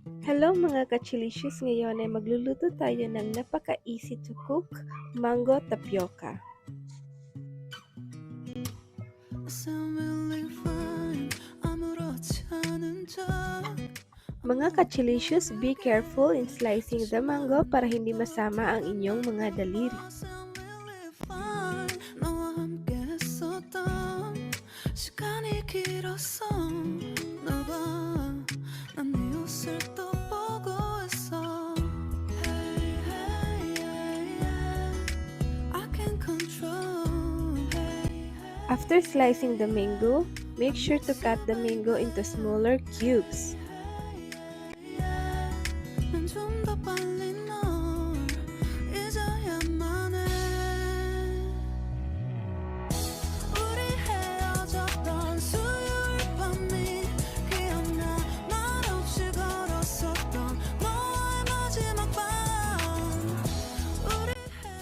Hello mga ka-Chelicious! Ngayon ay magluluto tayo ng napaka-easy to cook mango tapioca. Mga ka-Chelicious, be careful in slicing the mango para hindi masama ang inyong mga daliri. After slicing the mango, make sure to cut the mango into smaller cubes.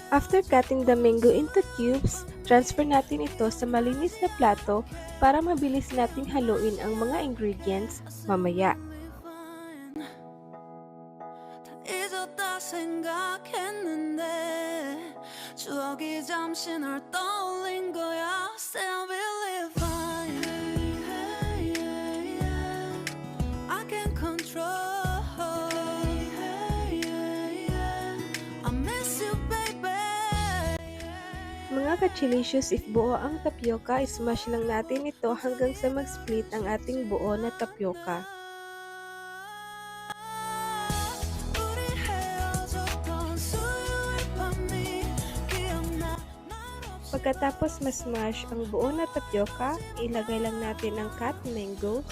After cutting the mango into cubes, transfer natin ito sa malinis na plato para mabilis nating haluin ang mga ingredients mamaya. Mga ka-Chelicious, if buo ang tapioca, smash lang natin ito hanggang sa mag-split ang ating buo na tapioca. Pagkatapos ma-smash ang buo na tapioca, ilagay lang natin ang cut mangoes.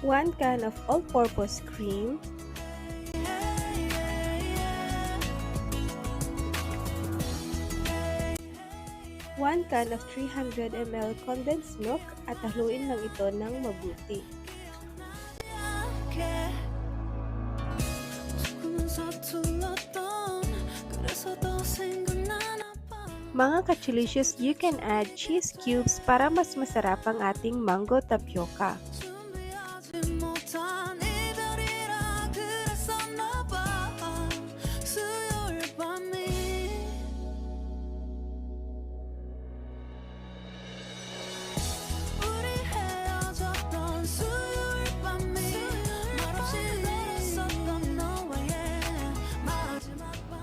One can of all-purpose cream, one can of 300 ml condensed milk at haluin lang ito ng mabuti. Mga ka-Chelicious, you can add cheese cubes para mas masarap ang ating mango tapioca.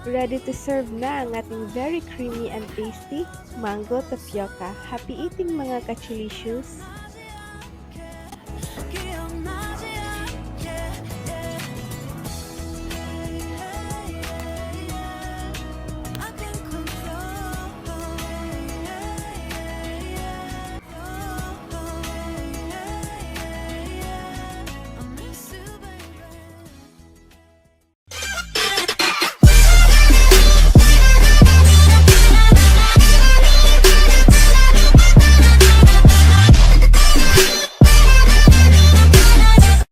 Ready to serve na ang ating very creamy and tasty mango tapioca. Happy eating mga ka-Chelicious!